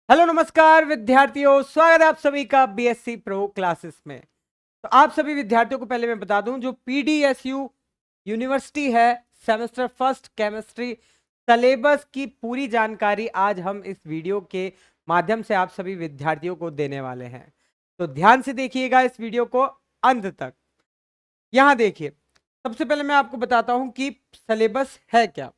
Hello नमस्कार विद्यार्थियों, स्वागत है आप सभी का बीएससी प्रो क्लासेस में। तो आप सभी विद्यार्थियों को पहले मैं बता दूं, जो पीडीएसयू यूनिवर्सिटी है, सेमेस्टर फर्स्ट केमिस्ट्री सिलेबस की पूरी जानकारी आज हम इस वीडियो के माध्यम से आप सभी विद्यार्थियों को देने वाले हैं। तो ध्यान से देखिएगा इस वीडियो को अंत तक। यहां देखिए, सबसे पहले मैं आपको बताता हूं कि सिलेबस है क्या।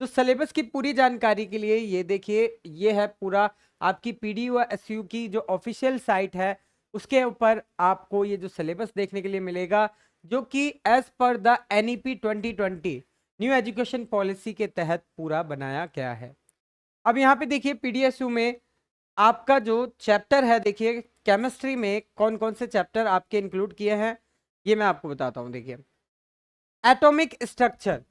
तो सिलेबस की पूरी जानकारी के लिए ये देखिए, ये है पूरा आपकी पीडीएसयू की जो ऑफिशियल साइट है, उसके ऊपर आपको ये जो सिलेबस देखने के लिए मिलेगा, जो कि as per the NEP 2020 new education policy के तहत पूरा बनाया गया है। अब यहाँ पे देखिए, पीडीएसयू में आपका जो चैप्टर है, देखिए केमिस्ट्री में कौन कौन से चैप्टर आपके इंक्लूड किए हैं, ये मैं आपको बताता हूँ। देखिए, एटॉमिक स्ट्रक्चर,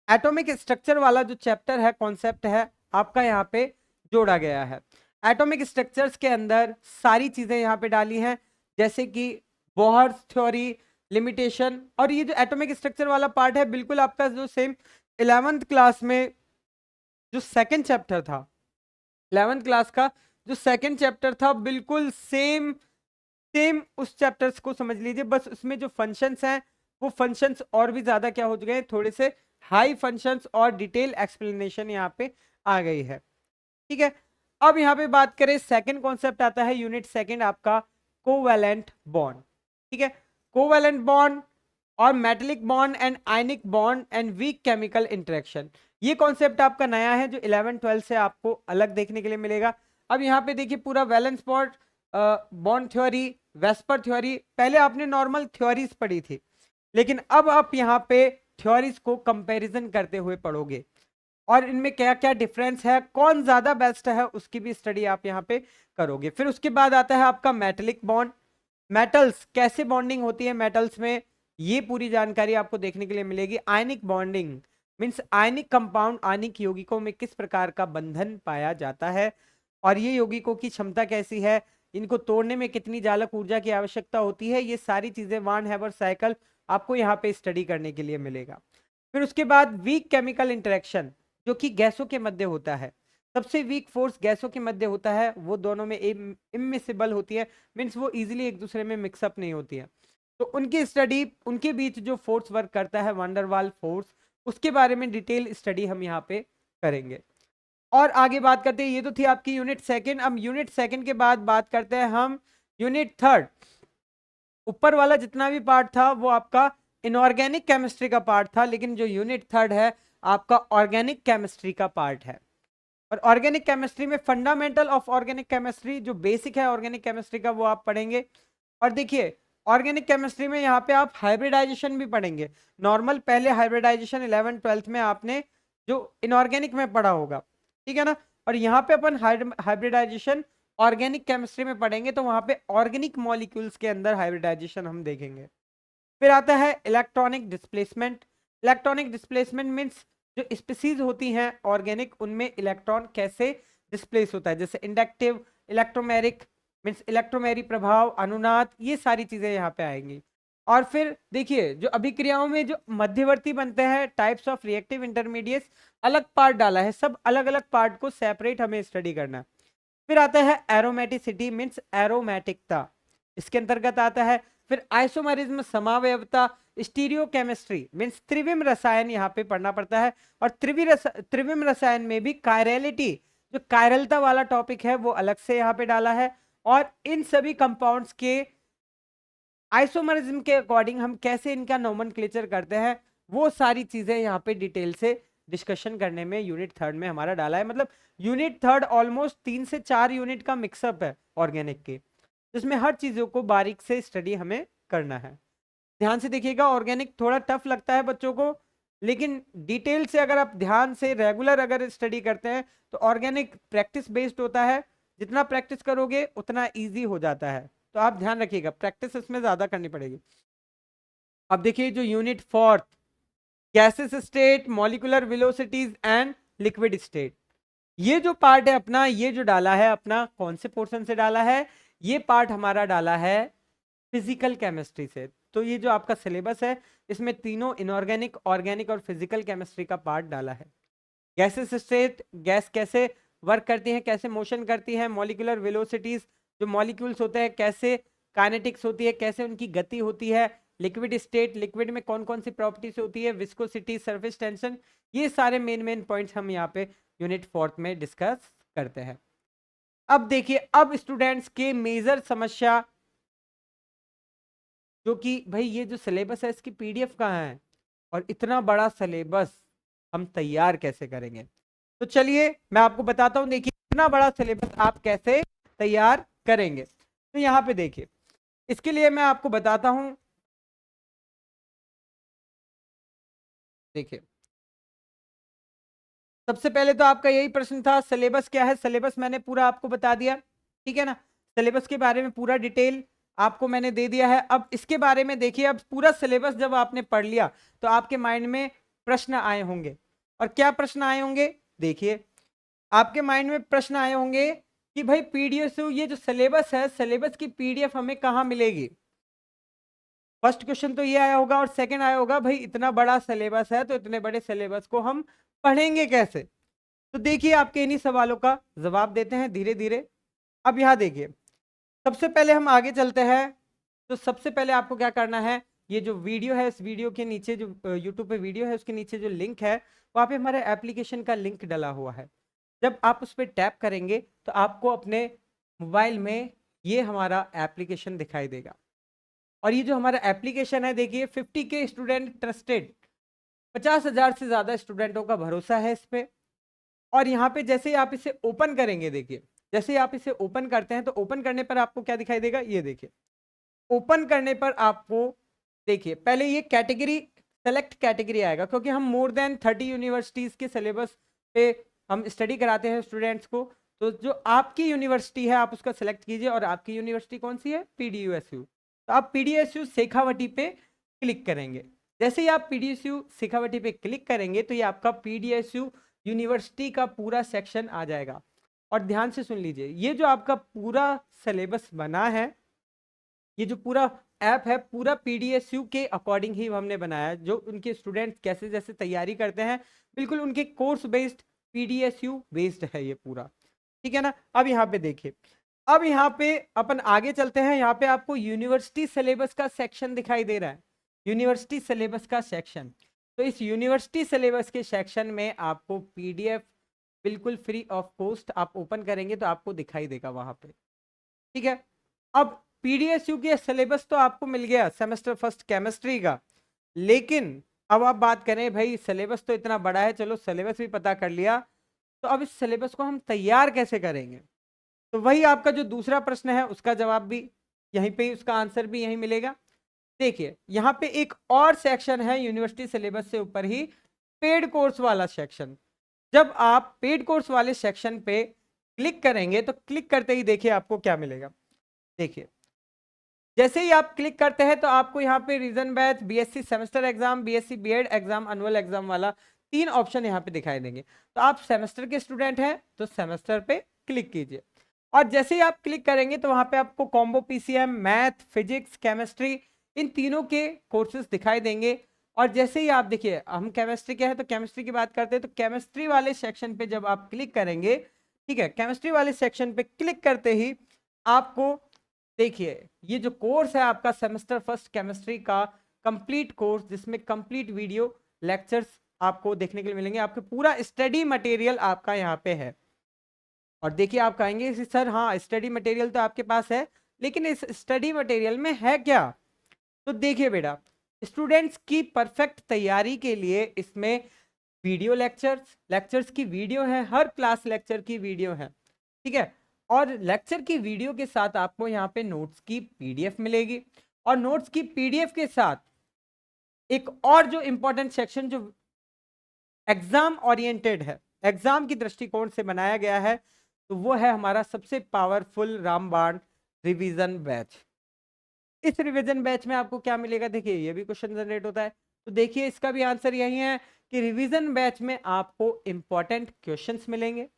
एटॉमिक स्ट्रक्चर वाला जो चैप्टर है, कॉन्सेप्ट है, आपका यहाँ पे जोड़ा गया है। एटॉमिक स्ट्रक्चर्स के अंदर सारी चीजें यहाँ पे डाली हैं, जैसे कि बोहर्स थ्योरी, लिमिटेशन। और ये जो एटॉमिक स्ट्रक्चर वाला पार्ट है, बिल्कुल आपका जो सेम 11th क्लास में जो सेकंड चैप्टर था, 11th क्लास का जो सेकंड चैप्टर था, बिल्कुल सेम सेम उस चैप्टर्स को समझ लीजिए। बस उसमें जो फंक्शंस हैं, वो फंक्शंस और भी ज्यादा क्या हो गए हैं, थोड़े से हाई फंक्शंस और डिटेल एक्सप्लेनेशन यहाँ पे आ गई है। ठीक है, अब यहाँ पे बात करें, सेकंड कॉन्सेप्ट आता है यूनिट सेकंड आपका, कोवैलेंट बॉन्ड। ठीक है, कोवैलेंट बॉन्ड और metallic bond and ionic bond and weak chemical interaction, ये कॉन्सेप्ट आपका नया है, जो 11-12 से आपको अलग देखने के लिए मिलेगा। अब यहाँ पे देखिए, पूरा valence bond, bond theory, VSEPR theory, पहले आपने नॉर्मल थ्योरीज पढ़ी थी, लेकिन अब आप यहाँ पे थ्योरीज को कंपैरिजन करते हुए पढ़ोगे, और इनमें क्या क्या डिफरेंस है, कौन ज्यादा बेस्ट है, उसकी भी स्टडी आप यहाँ पे करोगे। फिर उसके बाद आता है आपका मेटेलिक बॉन्ड, मेटल्स कैसे बॉन्डिंग होती है मेटल्स में, ये पूरी जानकारी आपको देखने के लिए मिलेगी। Ionic bonding means ionic compound, आयनिक यौगिकों में किस प्रकार का बंधन पाया जाता है, और ये यौगिकों की क्षमता कैसी है, इनको तोड़ने में कितनी जालक ऊर्जा की आवश्यकता होती है, ये सारी चीजें वान हैबर साइकिल आपको यहाँ पे स्टडी करने के लिए मिलेगा। फिर उसके बाद वीक केमिकल इंटरेक्शन, जो कि गैसों के मध्य होता है, सबसे वीक फोर्स गैसों के मध्य होता है, वो दोनों में इमिसिबल होती है, मीन्स वो इजीली एक दूसरे में मिक्सअप नहीं होती है। तो उनकी स्टडी, उनके बीच जो फोर्स वर्क करता है, वंडरवाल फोर्स, उसके बारे में डिटेल स्टडी हम यहाँ पे करेंगे। और आगे बात करते हैं, ये तो थी आपकी यूनिट सेकंड। अब यूनिट सेकंड के बाद बात करते हैं हम यूनिट थर्ड। ऊपर वाला जितना भी पार्ट था वो आपका इनऑर्गेनिक केमिस्ट्री का पार्ट था, लेकिन जो यूनिट थर्ड है आपका ऑर्गेनिक केमिस्ट्री का पार्ट है। और ऑर्गेनिक केमिस्ट्री में फंडामेंटल ऑफ ऑर्गेनिक केमिस्ट्री, जो बेसिक है ऑर्गेनिक केमिस्ट्री का, वो आप पढ़ेंगे। और देखिए, ऑर्गेनिक केमिस्ट्री में यहाँ पे आप हाइब्रिडाइजेशन भी पढ़ेंगे। नॉर्मल पहले हाइब्रिडाइजेशन 11th-12th में आपने जो इनऑर्गेनिक में पढ़ा होगा, ठीक है ना, और यहाँ पे अपन हाइब्रिडाइजेशन ऑर्गेनिक केमिस्ट्री में पढ़ेंगे, तो वहां पे ऑर्गेनिक मॉलिक्यूल्स के अंदर हाइब्रिडाइजेशन हम देखेंगे। फिर आता है electronic displacement. Electronic displacement means जो स्पीसीज होती हैं ऑर्गेनिक, उनमें इलेक्ट्रॉन कैसे डिस्प्लेस होता है, जैसे इंडक्टिव, इलेक्ट्रोमेरिक मीन्स इलेक्ट्रोमेरी प्रभाव, अनुनाद, ये सारी चीजें यहाँ पे आएंगी। और फिर देखिए, जो अभिक्रियाओं में जो मध्यवर्ती बनते हैं, टाइप्स ऑफ रिएक्टिव इंटरमीडिएट्स, अलग पार्ट डाला है, सब अलग अलग पार्ट को सेपरेट हमें स्टडी करना है। फिर आता है एरोमेटिसिटी मीन्स एरोमेटिकता, इसके अंतर्गत आता है। फिर आइसोमरिज्म, समावयवता, स्टीरियोकेमिस्ट्री मीन्स त्रिविम रसायन यहाँ पे पढ़ना पड़ता है। और त्रिविम रसायन में भी कायरलिटी, जो कायरलता वाला टॉपिक है, वो अलग से यहाँ पे डाला है। और इन सभी कंपाउंड्स के आइसोमरिज्म के अकॉर्डिंग हम कैसे इनका नोमेनक्लेचर करते हैं, वो सारी चीजें यहाँ पे डिटेल से डिस्कशन करने में यूनिट थर्ड में हमारा डाला है। मतलब यूनिट थर्ड ऑलमोस्ट 3 से 4 यूनिट का मिक्सअप है ऑर्गेनिक के, जिसमें हर चीजों को बारीक से स्टडी हमें करना है। ध्यान से देखिएगा, ऑर्गेनिक थोड़ा टफ लगता है बच्चों को, लेकिन डिटेल से अगर आप ध्यान से रेगुलर अगर स्टडी करते हैं, तो ऑर्गेनिक प्रैक्टिस बेस्ड होता है, जितना प्रैक्टिस करोगे उतना इजी हो जाता है। तो आप ध्यान रखिएगा, प्रैक्टिस इसमें ज्यादा करनी पड़ेगी। अब देखिए, जो unit fourth, gases state, molecular velocities and liquid state, ये जो पार्ट है अपना, ये जो डाला है अपना, कौन से पोर्शन से डाला है, ये पार्ट हमारा डाला है फिजिकल केमिस्ट्री से। तो ये जो आपका सिलेबस है, इसमें तीनों इनऑर्गेनिक, ऑर्गेनिक और फिजिकल केमिस्ट्री का पार्ट डाला है। गैसेस स्टेट, गैस कैसे वर्क करती हैं, कैसे मोशन करती हैं, मॉलिक्यूलर वेलोसिटीज, जो मॉलिक्यूल्स होते हैं कैसे काइनेटिक्स होती है, कैसे उनकी गति होती है, लिक्विड स्टेट, लिक्विड में कौन कौन सी प्रॉपर्टीज होती है, विस्कोसिटी, सरफेस टेंशन, ये सारे मेन पॉइंट्स हम यहाँ पे यूनिट 4 में डिस्कस करते हैं। अब देखिए, अब स्टूडेंट्स के मेजर समस्या, जो कि भाई ये जो सिलेबस है इसकी पीडीएफ कहाँ है और इतना बड़ा सिलेबस हम तैयार कैसे करेंगे। तो चलिए मैं आपको बताता हूं, देखिए इतना बड़ा सिलेबस आप कैसे तैयार करेंगे। तो यहाँ पे देखिए, इसके लिए मैं आपको बताता हूं, देखिए सबसे पहले तो आपका यही प्रश्न था सिलेबस क्या है। सिलेबस मैंने पूरा आपको बता दिया, ठीक है ना। सिलेबस के बारे में पूरा डिटेल आपको मैंने दे दिया है। अब इसके बारे में देखिए, अब पूरा सिलेबस जब आपने पढ़ लिया तो आपके माइंड में प्रश्न आए होंगे। और क्या प्रश्न आए होंगे, देखिए आपके माइंड में प्रश्न आए होंगे कि भाई पीडीएफ, ये जो सिलेबस है, सिलेबस की पीडीएफ हमें कहाँ मिलेगी। फर्स्ट क्वेश्चन तो ये आया होगा, और सेकंड आया होगा भाई इतना बड़ा सिलेबस है तो इतने बड़े सिलेबस को हम पढ़ेंगे कैसे। तो देखिए आपके इन्हीं सवालों का जवाब देते हैं धीरे धीरे। अब यहाँ देखिए, सबसे पहले हम आगे चलते हैं। तो सबसे पहले आपको क्या करना है, ये जो वीडियो है इस वीडियो के नीचे, जो यूट्यूब पे वीडियो है उसके नीचे जो लिंक है वहाँ पे हमारे एप्लीकेशन का लिंक डला हुआ है। जब आप उस पर टैप करेंगे तो आपको अपने मोबाइल में ये हमारा एप्लीकेशन दिखाई देगा। और ये जो हमारा एप्लीकेशन है, देखिए 50 के स्टूडेंट ट्रस्टेड, 50,000 से ज्यादा स्टूडेंटों का भरोसा है इस पे। और यहाँ पे जैसे ही आप इसे ओपन करेंगे, देखिए जैसे ही आप इसे ओपन करते हैं तो ओपन करने पर आपको क्या दिखाई देगा, ये देखिए ओपन करने पर आपको देखिए पहले ये कैटेगरी, सेलेक्ट कैटेगरी आएगा, क्योंकि हम मोर देन 30 यूनिवर्सिटीज के सिलेबस पे हम स्टडी कराते हैं स्टूडेंट्स को। तो जो आपकी यूनिवर्सिटी है आप उसका सेलेक्ट कीजिए, और आपकी यूनिवर्सिटी कौन सी है, पीडीयूएसयू। तो आप पीडीएसयू शेखावटी पे क्लिक करेंगे। जैसे ही आप पीडीएसयू शेखावटी पे क्लिक करेंगे तो ये आपका पीडीएसयू यूनिवर्सिटी का पूरा सेक्शन आ जाएगा। और ध्यान से सुन लीजिए, ये जो आपका पूरा सिलेबस बना है, ये जो पूरा ऐप है पूरा पीडीएसयू के अकॉर्डिंग ही हमने बनाया है। जो उनके स्टूडेंट कैसे जैसे तैयारी करते हैं, बिल्कुल उनके कोर्स बेस्ड, पीडीएसयू बेस्ड है ये पूरा, ठीक है ना। अब यहाँ पे देखिए, अब यहाँ पे अपन आगे चलते हैं। यहाँ पे आपको यूनिवर्सिटी सिलेबस का सेक्शन दिखाई दे रहा है, यूनिवर्सिटी सिलेबस का सेक्शन। तो इस यूनिवर्सिटी सिलेबस के सेक्शन में आपको पीडीएफ बिल्कुल फ्री ऑफ कॉस्ट आप ओपन करेंगे तो आपको दिखाई देगा वहां पे, ठीक है। अब पीडीएसयू के सिलेबस तो आपको मिल गया सेमेस्टर फर्स्ट केमिस्ट्री का, लेकिन अब आप बात करें भाई सिलेबस तो इतना बड़ा है, चलो सिलेबस भी पता कर लिया, तो अब इस सिलेबस को हम तैयार कैसे करेंगे। तो वही आपका जो दूसरा प्रश्न है उसका जवाब भी यहीं पे ही, उसका आंसर भी यहीं मिलेगा। देखिए यहाँ पे एक और सेक्शन है यूनिवर्सिटी सिलेबस से ऊपर ही, पेड कोर्स वाला सेक्शन। जब आप पेड कोर्स वाले सेक्शन पे क्लिक करेंगे तो क्लिक करते ही देखिए आपको क्या मिलेगा। देखिए जैसे ही आप क्लिक करते हैं तो आपको यहाँ पे region batch, BSc semester exam, BSc BEd exam, annual exam वाला 3 ऑप्शन यहाँ पे दिखाई देंगे। तो आप सेमेस्टर के स्टूडेंट हैं तो सेमेस्टर पे क्लिक कीजिए, और जैसे ही आप क्लिक करेंगे तो वहाँ पे आपको combo PCM, math, physics, chemistry, इन तीनों के कोर्सेज दिखाई देंगे। और जैसे ही आप देखिए, हम केमिस्ट्री के हैं तो केमिस्ट्री की बात करते हैं, तो केमिस्ट्री वाले सेक्शन पे जब आप क्लिक करेंगे, ठीक है, केमिस्ट्री वाले सेक्शन पे क्लिक करते ही आपको देखिए ये जो कोर्स है आपका सेमेस्टर फर्स्ट केमिस्ट्री का कंप्लीट कोर्स, जिसमें कंप्लीट वीडियो लेक्चर्स आपको देखने के लिए मिलेंगे, आपके पूरा स्टडी मटेरियल आपका यहाँ पे है। और देखिए आप कहेंगे कि सर हाँ स्टडी मटेरियल तो आपके पास है, लेकिन इस स्टडी मटेरियल में है क्या। तो देखिए बेटा, स्टूडेंट्स की परफेक्ट तैयारी के लिए इसमें वीडियो लेक्चर्स, लेक्चर्स की वीडियो है, हर क्लास लेक्चर की वीडियो है, ठीक है। और लेक्चर की वीडियो के साथ आपको यहाँ पे नोट्स की पीडीएफ मिलेगी, और नोट्स की पीडीएफ के साथ एक और जो इंपॉर्टेंट सेक्शन जो एग्जाम ओरिएंटेड है, एग्जाम की दृष्टिकोण से बनाया गया है, तो वो है हमारा सबसे पावरफुल रामबाण रिवीजन बैच। इस रिवीजन बैच में आपको क्या मिलेगा, देखिए ये भी क्वेश्चन जनरेट होता है, तो देखिए इसका भी आंसर यही है कि रिवीजन बैच में आपको इंपॉर्टेंट क्वेश्चंस मिलेंगे,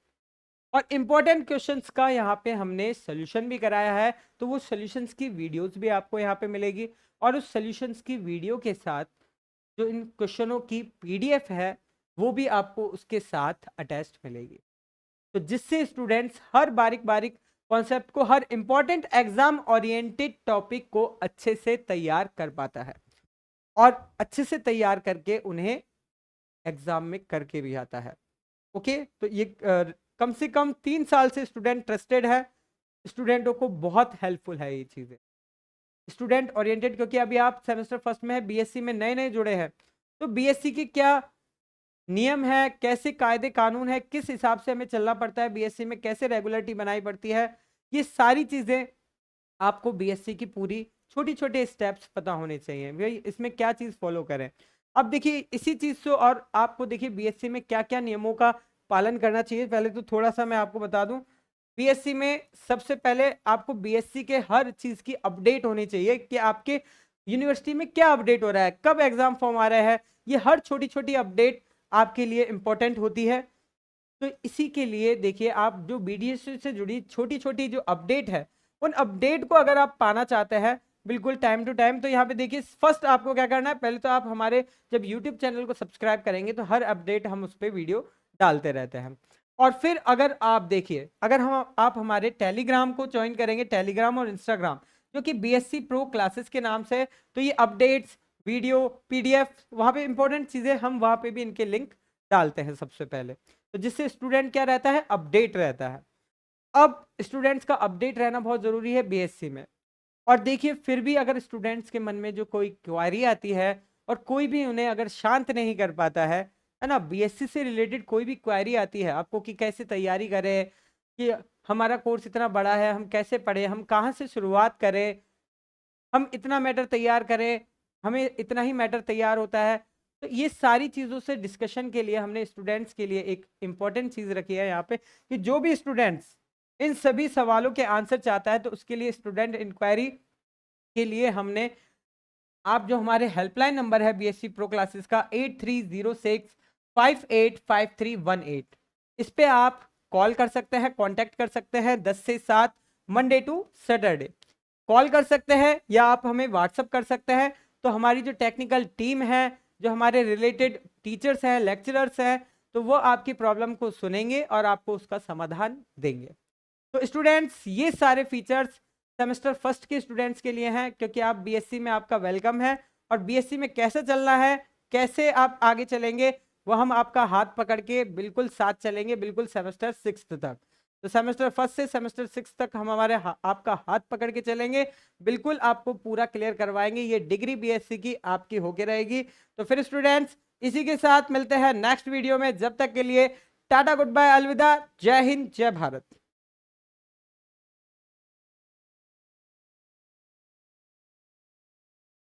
और इंपॉर्टेंट क्वेश्चंस का यहाँ पे हमने सोल्यूशन भी कराया है, तो वो सोल्यूशंस की वीडियोस भी आपको यहाँ पे मिलेगी, और उस सोल्यूशंस की वीडियो के साथ जो इन क्वेश्चनों की पीडीएफ है वो भी आपको उसके साथ अटैच्ड मिलेगी। तो जिससे स्टूडेंट्स हर बारीक बारीक कॉन्सेप्ट को, हर इंपॉर्टेंट एग्जाम ओरिएंटेड टॉपिक को अच्छे से तैयार कर पाता है और अच्छे से तैयार करके उन्हें एग्जाम में करके भी आता है। ओके, तो ये कम से कम 3 साल से स्टूडेंट ट्रस्टेड है, स्टूडेंटों को बहुत हेल्पफुल है ये चीजें, स्टूडेंट ओरिएंटेड। क्योंकि अभी आप सेमेस्टर फर्स्ट में है, बीएससी में नए नए जुड़े हैं, तो बीएससी की क्या नियम है, कैसे कायदे कानून है, किस हिसाब से हमें चलना पड़ता है बीएससी में, कैसे रेगुलरिटी बनाई पड़ती है, ये सारी चीजें आपको बीएससी की पूरी छोटी छोटे स्टेप्स पता होने चाहिए भाई, इसमें क्या चीज फॉलो करें। अब देखिए इसी चीज से, और आपको देखिए बीएससी में क्या क्या नियमों का पालन करना चाहिए। पहले तो थोड़ा सा मैं आपको बता दूं, बीएससी में सबसे पहले आपको बीएससी के हर चीज की अपडेट होनी चाहिए कि आपके यूनिवर्सिटी में क्या अपडेट हो रहा है, कब एग्जाम फॉर्म आ रहा है, ये हर छोटी छोटी अपडेट आपके लिए इंपॉर्टेंट होती है। तो इसी के लिए देखिए, आप जो बीडीएस से जुड़ी छोटी छोटी जो अपडेट है, उन अपडेट को अगर आप पाना चाहते हैं बिल्कुल टाइम टू टाइम, तो यहाँ पे देखिए फर्स्ट आपको क्या करना है, पहले तो आप हमारे जब यूट्यूब चैनल को सब्सक्राइब करेंगे तो हर अपडेट हम उस पर वीडियो डालते रहते हैं। और फिर अगर आप देखिए, अगर हम आप हमारे टेलीग्राम को ज्वाइन करेंगे, टेलीग्राम और इंस्टाग्राम जो कि बीएससी प्रो क्लासेस के नाम से, तो ये अपडेट्स, वीडियो, पीडीएफ, वहाँ पे इंपॉर्टेंट चीजें हम वहाँ पे भी इनके लिंक डालते हैं सबसे पहले, तो जिससे स्टूडेंट क्या रहता है, अपडेट रहता है। अब स्टूडेंट्स का अपडेट रहना बहुत जरूरी है बीएससी में। और देखिए फिर भी अगर स्टूडेंट्स के मन में जो कोई क्वारी आती है और कोई भी उन्हें अगर शांत नहीं कर पाता है ना, बीएससी से रिलेटेड कोई भी क्वारी आती है आपको कि कैसे तैयारी करें, कि हमारा कोर्स इतना बड़ा है, हम कैसे पढ़ें, हम कहाँ से शुरुआत करें, हम इतना मैटर तैयार करें, हमें इतना ही मैटर तैयार होता है, तो ये सारी चीज़ों से डिस्कशन के लिए हमने स्टूडेंट्स के लिए एक इम्पॉर्टेंट चीज़ रखी है यहाँ पे, कि जो भी स्टूडेंट्स इन सभी सवालों के आंसर चाहता है तो उसके लिए स्टूडेंट इंक्वायरी के लिए हमने, आप जो हमारे हेल्पलाइन नंबर है बीएससी प्रो क्लासेस का 8306585318, इस पे आप कॉल कर सकते हैं, कांटेक्ट कर सकते हैं 10 से 7 मंडे टू सैटरडे कॉल कर सकते हैं, या आप हमें व्हाट्सअप कर सकते हैं। तो हमारी जो टेक्निकल टीम है, जो हमारे रिलेटेड टीचर्स हैं, लेक्चरर्स हैं, तो वो आपकी प्रॉब्लम को सुनेंगे और आपको उसका समाधान देंगे। तो स्टूडेंट्स ये सारे फीचर्स सेमेस्टर फर्स्ट के स्टूडेंट्स के लिए हैं, क्योंकि आप बीएससी में आपका वेलकम है, और बीएससी में कैसे चलना है, कैसे आप आगे चलेंगे, वो हम आपका हाथ पकड़ के बिल्कुल साथ चलेंगे, बिल्कुल सेमेस्टर सिक्स तक। तो सेमेस्टर फर्स्ट से सेमेस्टर सिक्स तक हम हमारे आपका हाथ पकड़ के चलेंगे, बिल्कुल आपको पूरा क्लियर करवाएंगे, ये डिग्री बीएससी की आपकी होके रहेगी। तो फिर स्टूडेंट्स इसी के साथ मिलते हैं नेक्स्ट वीडियो में, जब तक के लिए टाटा, गुड बाय, अलविदा, जय हिंद, जय भारत।